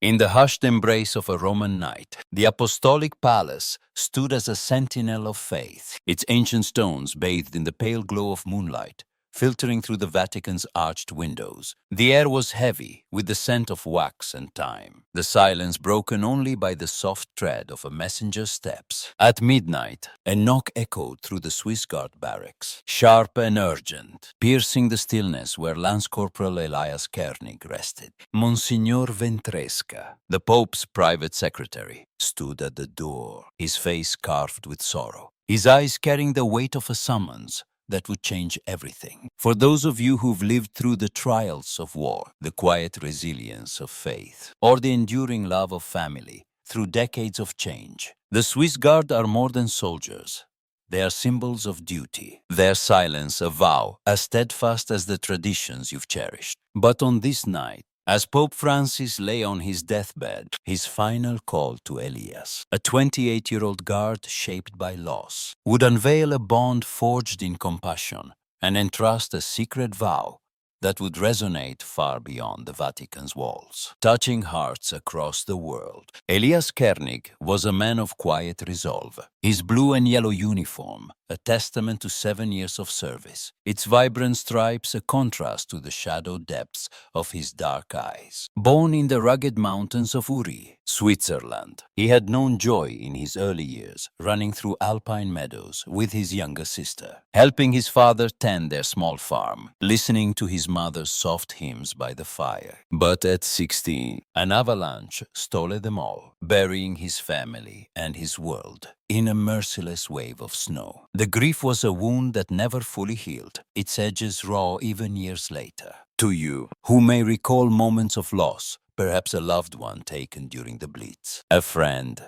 In the hushed embrace of a Roman night, the Apostolic Palace stood as a sentinel of faith, its ancient stones bathed in the pale glow of moonlight, filtering through the Vatican's arched windows. The air was heavy with the scent of wax and time, the silence broken only by the soft tread of a messenger's steps. At midnight, a knock echoed through the Swiss Guard barracks, sharp and urgent, piercing the stillness where Lance Corporal Elias Kernig rested. Monsignor Ventresca, the Pope's private secretary, stood at the door, his face carved with sorrow, his eyes carrying the weight of a summons that would change everything. For those of you who've lived through the trials of war, the quiet resilience of faith, or the enduring love of family through decades of change, the Swiss Guard are more than soldiers. They are symbols of duty, their silence a vow as steadfast as the traditions you've cherished. But on this night, as Pope Francis lay on his deathbed, his final call to Elias, a 28-year-old guard shaped by loss, would unveil a bond forged in compassion and entrust a secret vow that would resonate far beyond the Vatican's walls, touching hearts across the world. Elias Kernig was a man of quiet resolve. His blue and yellow uniform, a testament to 7 years of service, its vibrant stripes a contrast to the shadow depths of his dark eyes. Born in the rugged mountains of Uri, Switzerland, he had known joy in his early years, running through alpine meadows with his younger sister, helping his father tend their small farm, listening to his mother's soft hymns by the fire. But at 16, an avalanche stole them all, burying his family and his world in a merciless wave of snow. The grief was a wound that never fully healed, its edges raw even years later. To you, who may recall moments of loss, perhaps a loved one taken during the Blitz, a friend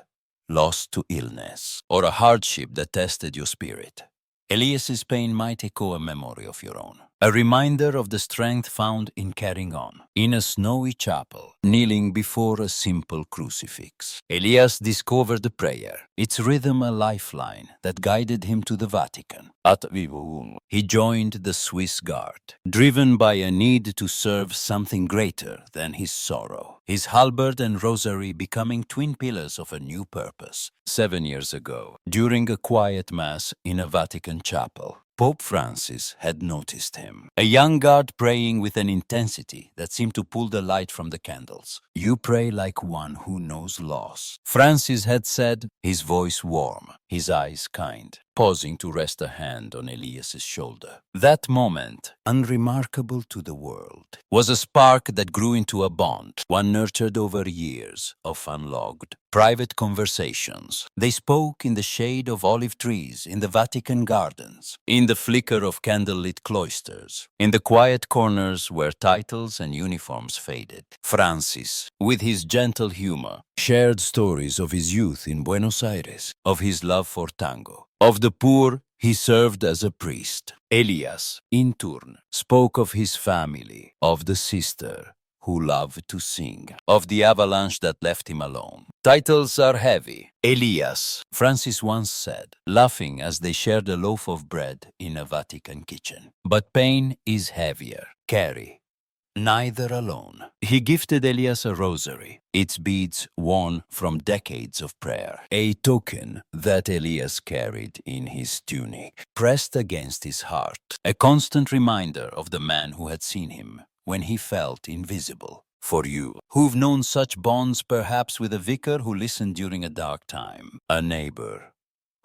lost to illness, or a hardship that tested your spirit, Elias's pain might echo a memory of your own, a reminder of the strength found in carrying on. In a snowy chapel, kneeling before a simple crucifix, Elias discovered the prayer, its rhythm a lifeline that guided him to the Vatican. At Vivum, he joined the Swiss Guard, driven by a need to serve something greater than his sorrow, his halberd and rosary becoming twin pillars of a new purpose. 7 years ago, during a quiet mass in a Vatican chapel, Pope Francis had noticed him, a young guard praying with an intensity that seemed to pull the light from the candles. "You pray like one who knows loss," Francis had said, his voice warm, his eyes kind, pausing to rest a hand on Elias's shoulder. That moment, unremarkable to the world, was a spark that grew into a bond, one nurtured over years of unlogged, private conversations. They spoke in the shade of olive trees in the Vatican gardens, in the flicker of candlelit cloisters, in the quiet corners where titles and uniforms faded. Francis, with his gentle humor, shared stories of his youth in Buenos Aires, of his love for tango, of the poor he served as a priest. Elias, in turn, spoke of his family, of the sister who loved to sing, of the avalanche that left him alone. Titles are heavy. Elias, Francis once said, laughing as they shared a loaf of bread in a Vatican kitchen. But pain is heavier. Carry neither alone. He gifted Elias a rosary, its beads worn from decades of prayer, a token that Elias carried in his tunic, pressed against his heart, a constant reminder of the man who had seen him when he felt invisible. For you, who've known such bonds perhaps with a vicar who listened during a dark time, a neighbor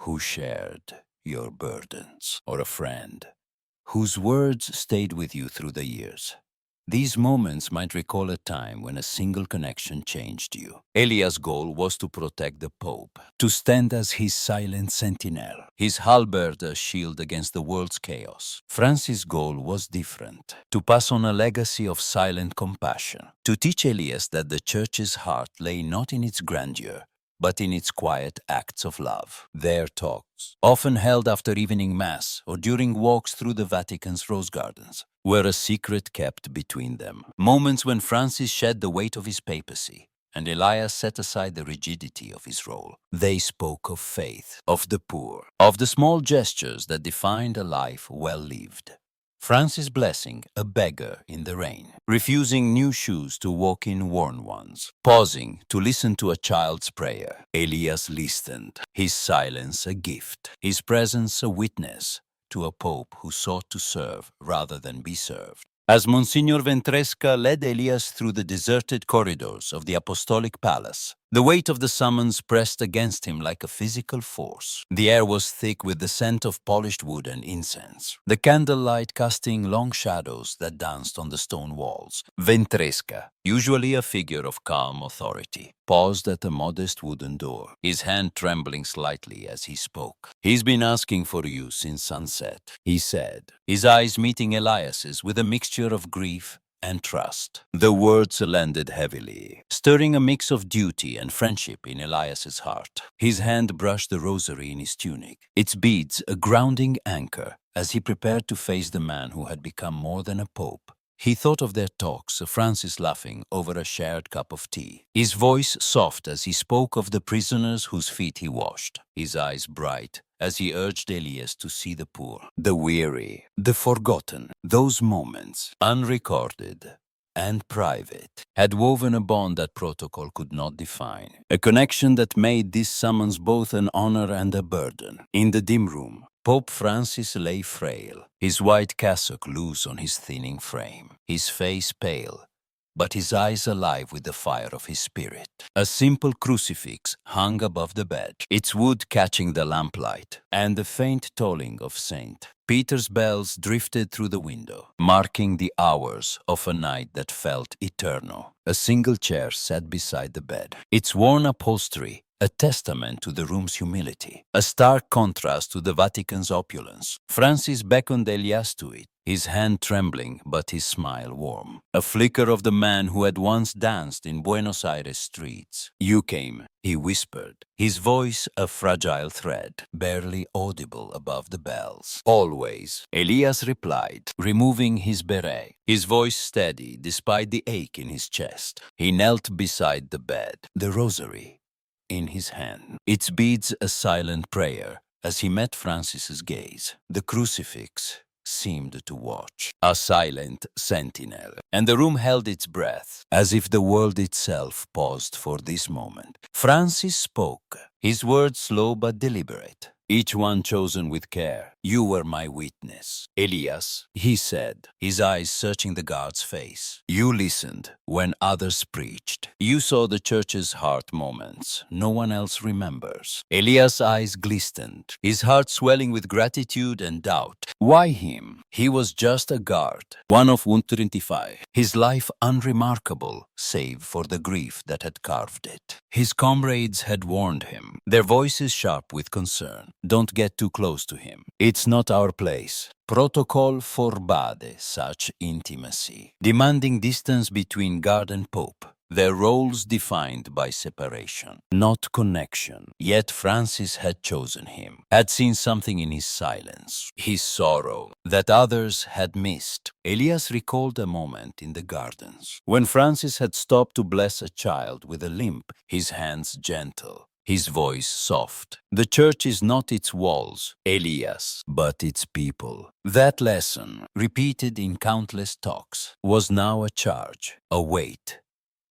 who shared your burdens, or a friend whose words stayed with you through the years, these moments might recall a time when a single connection changed you. Elias' goal was to protect the Pope, to stand as his silent sentinel, his halberd a shield against the world's chaos. Francis' goal was different, to pass on a legacy of silent compassion, to teach Elias that the Church's heart lay not in its grandeur, but in its quiet acts of love. Their talks, often held after evening mass or during walks through the Vatican's rose gardens, were a secret kept between them. Moments when Francis shed the weight of his papacy and Elias set aside the rigidity of his role. They spoke of faith, of the poor, of the small gestures that defined a life well lived. Francis Blessing, a beggar in the rain, refusing new shoes to walk in worn ones, pausing to listen to a child's prayer. Elias listened, his silence a gift, his presence a witness to a pope who sought to serve rather than be served. As Monsignor Ventresca led Elias through the deserted corridors of the Apostolic Palace, the weight of the summons pressed against him like a physical force. The air was thick with the scent of polished wood and incense, the candlelight casting long shadows that danced on the stone walls. Ventresca, usually a figure of calm authority, paused at a modest wooden door, his hand trembling slightly as he spoke. "He's been asking for you since sunset," he said, his eyes meeting Elias's with a mixture of grief and trust. The words landed heavily, stirring a mix of duty and friendship in Elias's heart. His hand brushed the rosary in his tunic, its beads a grounding anchor as he prepared to face the man who had become more than a pope. He thought of their talks, Francis laughing over a shared cup of tea, his voice soft as he spoke of the prisoners whose feet he washed, his eyes bright as he urged Elias to see the poor, the weary, the forgotten. Those moments, unrecorded and private, had woven a bond that protocol could not define, a connection that made this summons both an honor and a burden. In the dim room, Pope Francis lay frail, his white cassock loose on his thinning frame, his face pale, but his eyes alive with the fire of his spirit. A simple crucifix hung above the bed, its wood catching the lamplight, and the faint tolling of St. Peter's bells drifted through the window, marking the hours of a night that felt eternal. A single chair sat beside the bed, its worn upholstery a testament to the room's humility, a stark contrast to the Vatican's opulence. Francis beckoned Elias to it, his hand trembling but his smile warm, a flicker of the man who had once danced in Buenos Aires streets. "You came," he whispered, his voice a fragile thread, barely audible above the bells. "Always," Elias replied, removing his beret, his voice steady despite the ache in his chest. He knelt beside the bed, the rosary in his hand, its beads a silent prayer. As he met Francis's gaze, the crucifix seemed to watch, a silent sentinel, and the room held its breath, as if the world itself paused for this moment. Francis spoke, his words slow but deliberate, each one chosen with care. "You were my witness, Elias," he said, his eyes searching the guard's face. "You listened when others preached. You saw the church's heart moments no one else remembers." Elias' eyes glistened, his heart swelling with gratitude and doubt. Why him? He was just a guard, one of 125, his life unremarkable save for the grief that had carved it. His comrades had warned him, their voices sharp with concern. "Don't get too close to him. It's not our place." Protocol forbade such intimacy, demanding distance between guard and pope, their roles defined by separation, not connection. Yet Francis had chosen him, had seen something in his silence, his sorrow, that others had missed. Elias recalled a moment in the gardens, when Francis had stopped to bless a child with a limp, his hands gentle, his voice soft. "The church is not its walls, Elias, but its people." That lesson, repeated in countless talks, was now a charge, a weight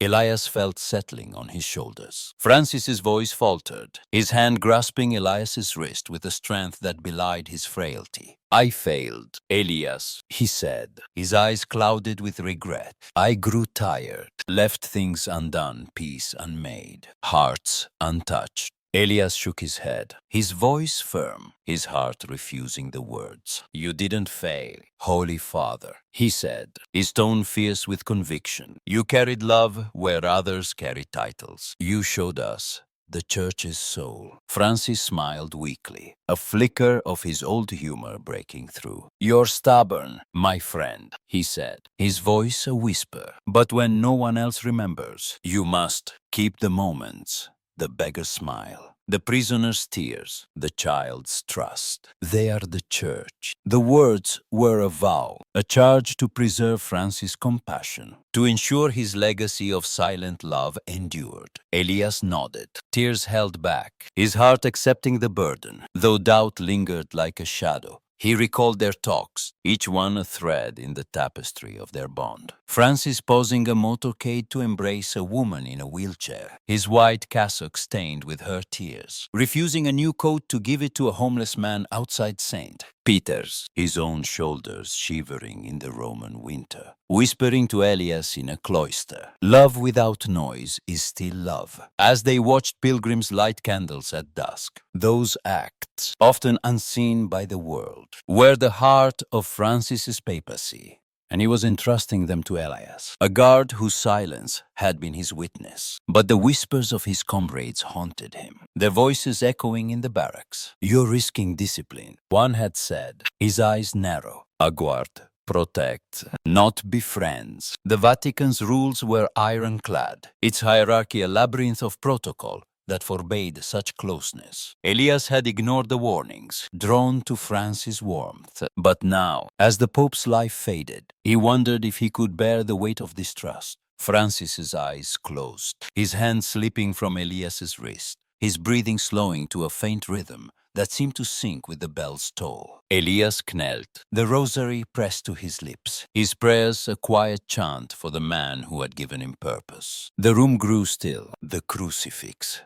Elias felt settling on his shoulders. Francis's voice faltered, his hand grasping Elias's wrist with a strength that belied his frailty. "I failed, Elias," he said, his eyes clouded with regret. "I grew tired, left things undone, peace unmade, hearts untouched." Elias shook his head, his voice firm, his heart refusing the words. "You didn't fail, Holy Father," he said, his tone fierce with conviction. "You carried love where others carried titles. You showed us the church's soul." Francis smiled weakly, a flicker of his old humor breaking through. "You're stubborn, my friend," he said, his voice a whisper. "But when no one else remembers, you must keep the moments." The beggar's smile, the prisoner's tears, the child's trust. They are the church. The words were a vow, a charge to preserve Francis' compassion, to ensure his legacy of silent love endured. Elias nodded, tears held back, his heart accepting the burden, though doubt lingered like a shadow. He recalled their talks, each one a thread in the tapestry of their bond. Francis pausing a motorcade to embrace a woman in a wheelchair, his white cassock stained with her tears. Refusing a new coat to give it to a homeless man outside St. Peter's, his own shoulders shivering in the Roman winter. Whispering to Elias in a cloister, love without noise is still love. As they watched pilgrims light candles at dusk, those acts, often unseen by the world, were the heart of Francis's papacy, and he was entrusting them to Elias, a guard whose silence had been his witness. But the whispers of his comrades haunted him, their voices echoing in the barracks. "You're risking discipline," one had said, his eyes narrow. "Aguard. Protect, not be friends." The Vatican's rules were ironclad, its hierarchy a labyrinth of protocol that forbade such closeness. Elias had ignored the warnings, drawn to Francis' warmth. But now, as the Pope's life faded, he wondered if he could bear the weight of distrust. Francis's eyes closed, his hand slipping from Elias's wrist, his breathing slowing to a faint rhythm that seemed to sync with the bell's toll. Elias knelt, the rosary pressed to his lips, his prayers a quiet chant for the man who had given him purpose. The room grew still, the crucifix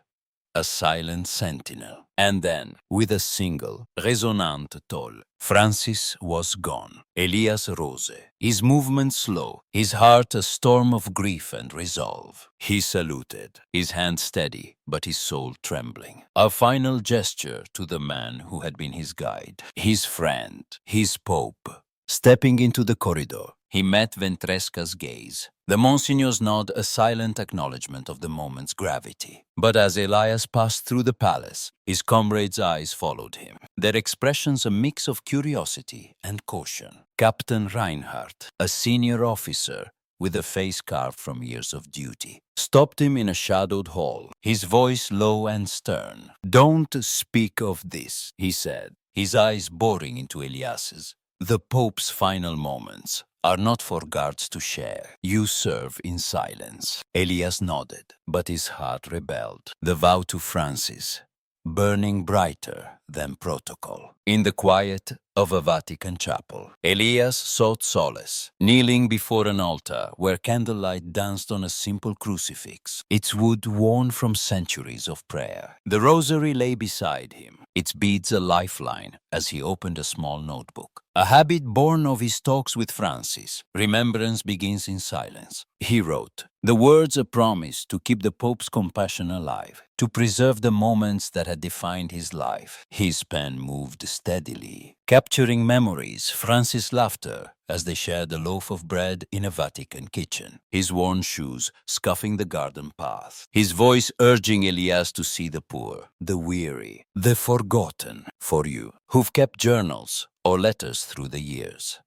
a silent sentinel. And then, with a single, resonant toll, Francis was gone. Elias rose, his movement slow, his heart a storm of grief and resolve. He saluted, his hand steady, but his soul trembling. A final gesture to the man who had been his guide, his friend, his pope. Stepping into the corridor, he met Ventresca's gaze. The Monsignor's nod a silent acknowledgement of the moment's gravity. But as Elias passed through the palace, his comrades' eyes followed him, their expressions a mix of curiosity and caution. Captain Reinhardt, a senior officer with a face carved from years of duty, stopped him in a shadowed hall, his voice low and stern. "Don't speak of this," he said, his eyes boring into Elias's. "The Pope's final moments are not for guards to share. You serve in silence." Elias nodded, but his heart rebelled. The vow to Francis, burning brighter than protocol. In the quiet of a Vatican chapel, Elias sought solace, kneeling before an altar where candlelight danced on a simple crucifix, its wood worn from centuries of prayer. The rosary lay beside him, its beads a lifeline as he opened a small notebook. A habit born of his talks with Francis, remembrance begins in silence. He wrote, the words a promise to keep the Pope's compassion alive, to preserve the moments that had defined his life. His pen moved steadily, capturing memories, Francis' laughter as they shared a loaf of bread in a Vatican kitchen, his worn shoes scuffing the garden path, his voice urging Elias to see the poor, the weary, the forgotten, for you, who've kept journals or letters through the years.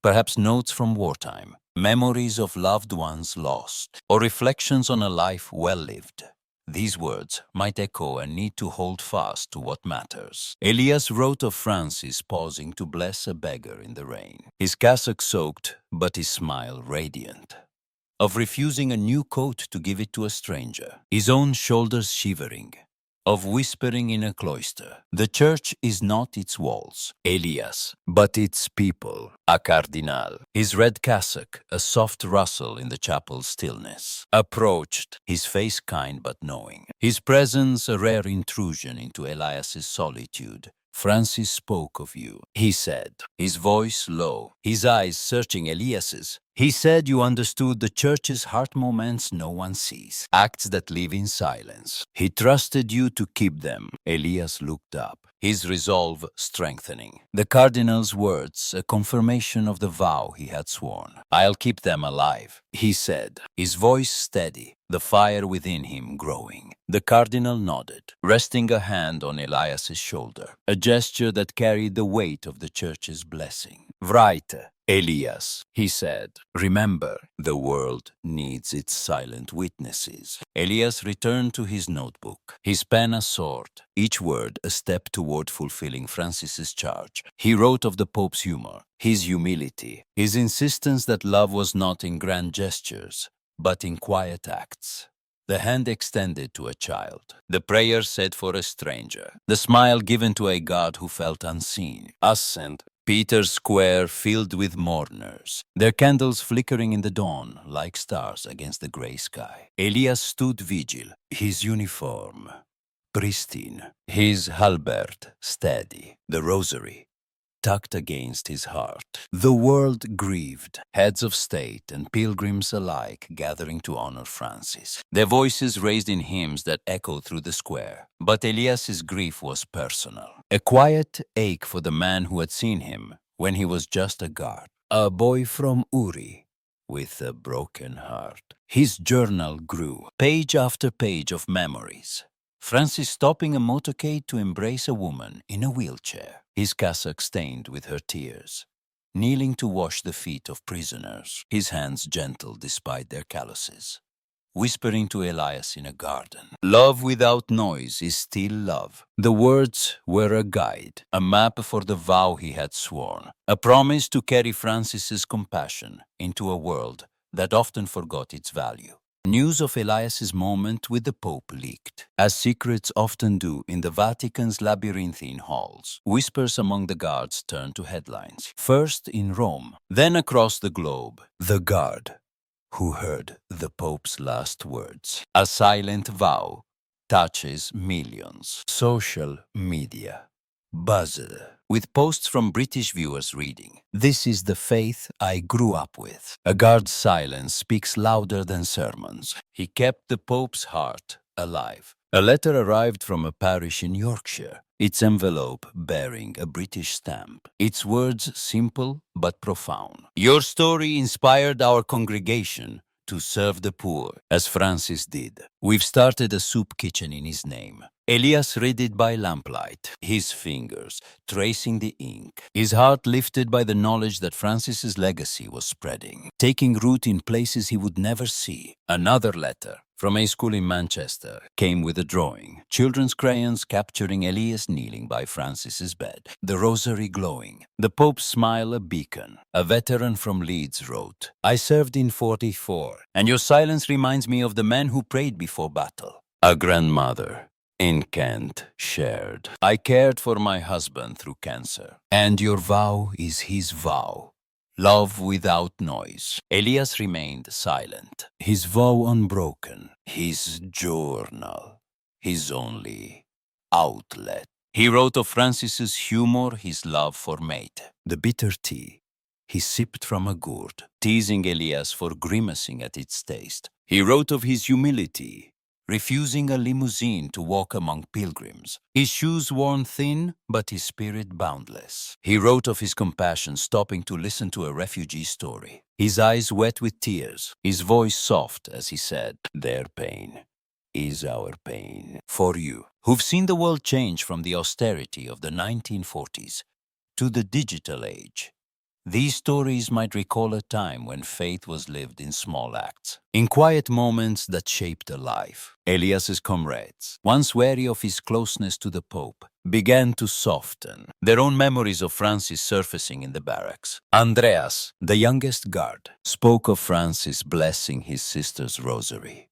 Perhaps notes from wartime, memories of loved ones lost, or reflections on a life well lived. These words might echo a need to hold fast to what matters. Elias wrote of Francis pausing to bless a beggar in the rain, his cassock soaked but his smile radiant. Of refusing a new coat to give it to a stranger, his own shoulders shivering. Of whispering in a cloister, the church is not its walls, Elias, but its people, a cardinal, his red cassock, a soft rustle in the chapel's stillness. Approached, his face kind but knowing, his presence a rare intrusion into Elias's solitude. Francis spoke of you, he said, his voice low, his eyes searching Elias's. He said you understood the church's heart moments no one sees, acts that live in silence. He trusted you to keep them. Elias looked up, his resolve strengthening. The cardinal's words, a confirmation of the vow he had sworn. I'll keep them alive, he said, his voice steady, the fire within him growing. The cardinal nodded, resting a hand on Elias's shoulder, a gesture that carried the weight of the church's blessing. Write, Elias, he said, remember, the world needs its silent witnesses. Elias returned to his notebook, his pen a sword, each word a step toward fulfilling Francis's charge. He wrote of the Pope's humor, his humility, his insistence that love was not in grand gestures, but in quiet acts. The hand extended to a child, the prayer said for a stranger, the smile given to a God who felt unseen. Assent, Peter's square filled with mourners, their candles flickering in the dawn like stars against the gray sky. Elias stood vigil, his uniform pristine, his halberd steady, the rosary tucked against his heart. The world grieved, heads of state and pilgrims alike gathering to honor Francis, their voices raised in hymns that echoed through the square. But Elias's grief was personal, a quiet ache for the man who had seen him when he was just a guard, a boy from Uri with a broken heart. His journal grew, page after page of memories. Francis stopping a motorcade to embrace a woman in a wheelchair, his cassock stained with her tears, kneeling to wash the feet of prisoners, his hands gentle despite their calluses, whispering to Elias in a garden, "Love without noise is still love." The words were a guide, a map for the vow he had sworn, a promise to carry Francis's compassion into a world that often forgot its value. News of Elias's moment with the Pope leaked, as secrets often do in the Vatican's labyrinthine halls. Whispers among the guards turned to headlines, first in Rome, then across the globe. The guard who heard the Pope's last words. A silent vow touches millions. Social media buzzed with posts from British viewers reading, "This is the faith I grew up with." A guard's silence speaks louder than sermons. He kept the Pope's heart alive. A letter arrived from a parish in Yorkshire, its envelope bearing a British stamp, its words simple but profound. "Your story inspired our congregation to serve the poor, as Francis did. We've started a soup kitchen in his name." Elias read it by lamplight, his fingers tracing the ink, his heart lifted by the knowledge that Francis's legacy was spreading, taking root in places he would never see. Another letter from a school in Manchester came with a drawing, children's crayons capturing Elias kneeling by Francis's bed, the rosary glowing, the Pope's smile a beacon. A veteran from Leeds wrote, "I served in 44, and your silence reminds me of the men who prayed before battle." A grandmother in Kent shared, "I cared for my husband through cancer, and your vow is his vow. Love without noise." Elias remained silent, his vow unbroken, his journal, his only outlet. He wrote of Francis's humor, his love for mate, the bitter tea he sipped from a gourd, teasing Elias for grimacing at its taste. He wrote of his humility, refusing a limousine to walk among pilgrims, his shoes worn thin, but his spirit boundless. He wrote of his compassion, stopping to listen to a refugee story, his eyes wet with tears, his voice soft as he said, "Their pain is our pain." For you, who've seen the world change from the austerity of the 1940s to the digital age, these stories might recall a time when faith was lived in small acts, in quiet moments that shaped a life. Elias's comrades, once wary of his closeness to the Pope, began to soften, their own memories of Francis surfacing in the barracks. Andreas, the youngest guard, spoke of Francis blessing his sister's rosary.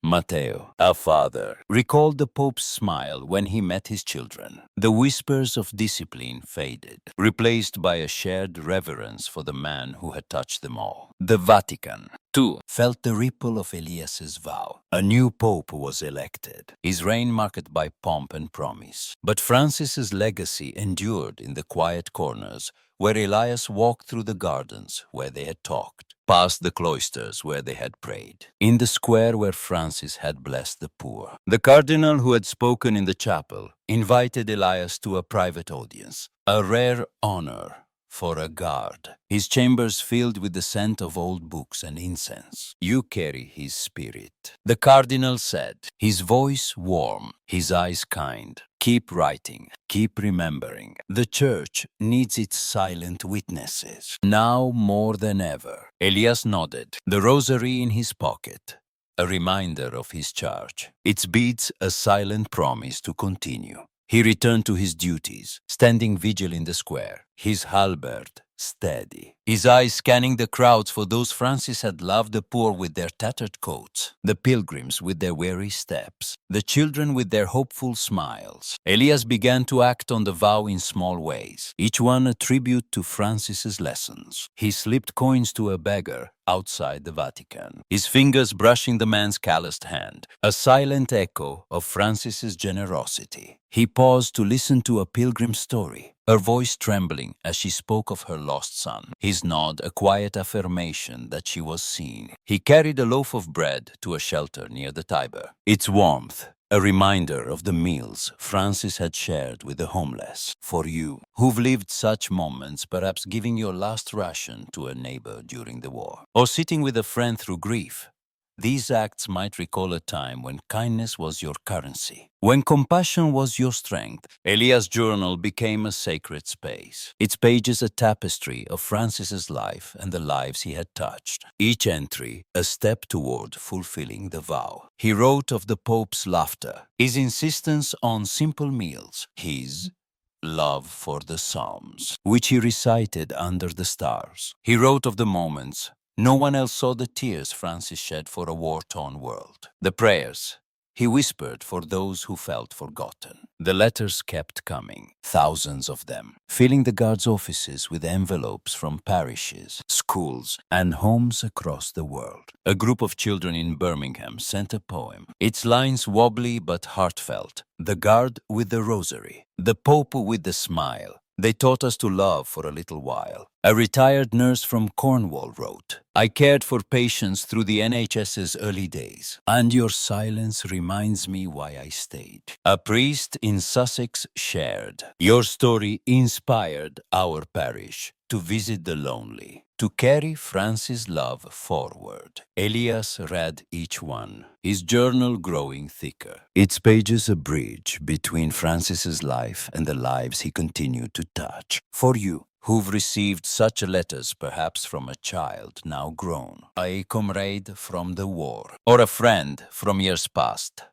Matteo, a father, recalled the Pope's smile when he met his children. The whispers of discipline faded, replaced by a shared reverence for the man who had touched them all. The Vatican, too, felt the ripple of Elias's vow. A new Pope was elected, his reign marked by pomp and promise. But Francis's legacy endured in the quiet corners where Elias walked, through the gardens where they had talked, past the cloisters where they had prayed, in the square where Francis had blessed the poor. The cardinal who had spoken in the chapel invited Elias to a private audience, a rare honor for a guard, his chambers filled with the scent of old books and incense. "You carry his spirit," the cardinal said, his voice warm, his eyes kind. "Keep writing, keep remembering. The Church needs its silent witnesses, now more than ever." Elias nodded, the rosary in his pocket, a reminder of his charge, its beads a silent promise to continue. He returned to his duties, standing vigil in the square, his halberd steady, his eyes scanning the crowds, for those Francis had loved, the poor with their tattered coats, the pilgrims with their weary steps, the children with their hopeful smiles. Elias began to act on the vow in small ways, each one a tribute to Francis's lessons. He slipped coins to a beggar outside the Vatican, his fingers brushing the man's calloused hand, a silent echo of Francis's generosity. He paused to listen to a pilgrim's story, her voice trembling as she spoke of her lost son, his nod a quiet affirmation that she was seen. He carried a loaf of bread to a shelter near the Tiber, its warmth a reminder of the meals Francis had shared with the homeless. For you, who've lived such moments, perhaps giving your last ration to a neighbor during the war, or sitting with a friend through grief, these acts might recall a time when kindness was your currency, when compassion was your strength. Elias' journal became a sacred space, its pages a tapestry of Francis's life and the lives he had touched, each entry a step toward fulfilling the vow. He wrote of the Pope's laughter, his insistence on simple meals, his love for the Psalms, which he recited under the stars. He wrote of the moments no one else saw, the tears Francis shed for a war-torn world, the prayers he whispered for those who felt forgotten. The letters kept coming, thousands of them, filling the guards' offices with envelopes from parishes, schools, and homes across the world. A group of children in Birmingham sent a poem, its lines wobbly but heartfelt. The guard with the rosary, the Pope with the smile. They taught us to love for a little while. A retired nurse from Cornwall wrote, I cared for patients through the NHS's early days, and your silence reminds me why I stayed. A priest in Sussex shared, your story inspired our parish to visit the lonely, to carry Francis' love forward. Elias read each one, his journal growing thicker, its pages a bridge between Francis's life and the lives he continued to touch. For you, who've received such letters, perhaps from a child now grown, a comrade from the war, or a friend from years past,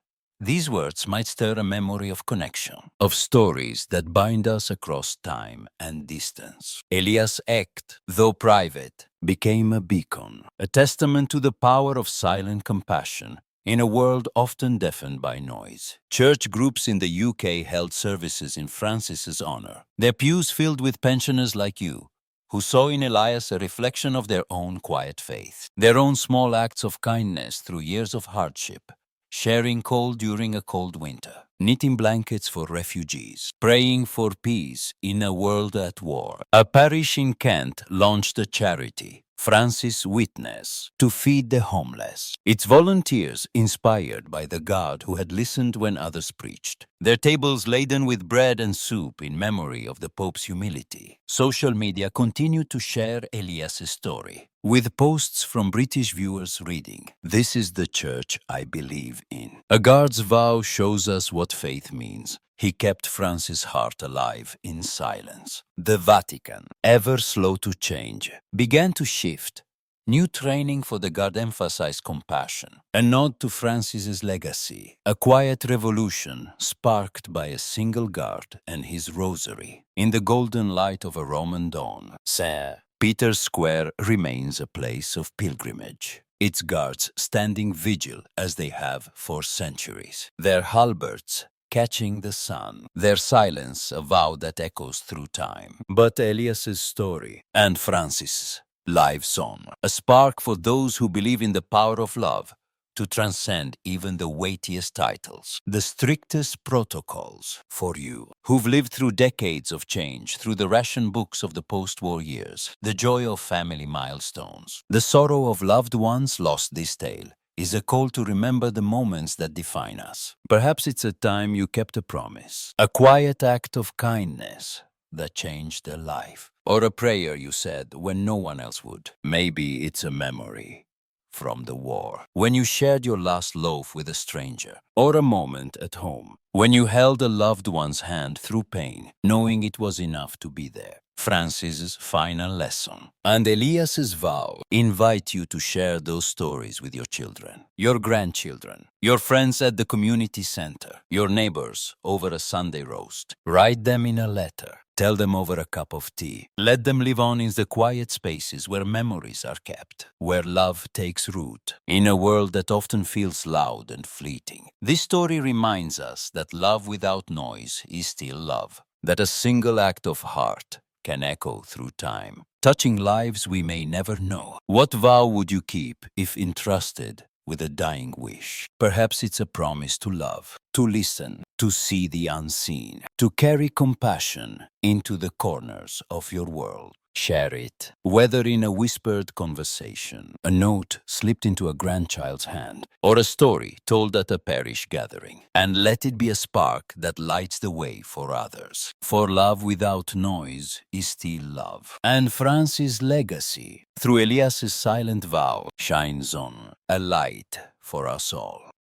these words might stir a memory of connection, of stories that bind us across time and distance. Elias' act, though private, became a beacon, a testament to the power of silent compassion in a world often deafened by noise. Church groups in the UK held services in Francis's honor, their pews filled with pensioners like you, who saw in Elias a reflection of their own quiet faith, their own small acts of kindness through years of hardship, sharing coal during a cold winter, knitting blankets for refugees, praying for peace in a world at war. A parish in Kent launched a charity, Francis Witness, to feed the homeless. Its volunteers inspired by the God who had listened when others preached, their tables laden with bread and soup in memory of the Pope's humility. Social media continued to share Elias' story, with posts from British viewers reading, This is the church I believe in. A guard's vow shows us what faith means. He kept Francis' heart alive in silence. The Vatican, ever slow to change, began to shift. New training for the guard emphasized compassion, a nod to Francis's legacy, a quiet revolution sparked by a single guard and his rosary. In the golden light of a Roman dawn, St. Peter's Square remains a place of pilgrimage, its guards standing vigil as they have for centuries, their halberds catching the sun, their silence a vow that echoes through time. But Elias's story and Francis' lives on, a spark for those who believe in the power of love to transcend even the weightiest titles, the strictest protocols. For you, who've lived through decades of change, through the ration books of the post-war years, the joy of family milestones, the sorrow of loved ones lost this tale, is a call to remember the moments that define us. Perhaps it's a time you kept a promise, a quiet act of kindness that changed a life, or a prayer you said when no one else would. Maybe it's a memory from the war, when you shared your last loaf with a stranger, or a moment at home, when you held a loved one's hand through pain, knowing it was enough to be there. Francis's final lesson and Elias's vow invite you to share those stories with your children, your grandchildren, your friends at the community center, your neighbors over a Sunday roast. Write them in a letter, Tell them over a cup of tea. Let them live on in the quiet spaces where memories are kept, where love takes root, in a world that often feels loud and fleeting. This story reminds us that love without noise is still love, that a single act of heart can echo through time, touching lives we may never know. What vow would you keep if entrusted with a dying wish? Perhaps it's a promise to love, to listen, to see the unseen, to carry compassion into the corners of your world. Share it, whether in a whispered conversation, a note slipped into a grandchild's hand, or a story told at a parish gathering. And let it be a spark that lights the way for others. For love without noise is still love. And France's legacy, through Elias's silent vow, shines on, a light for us all.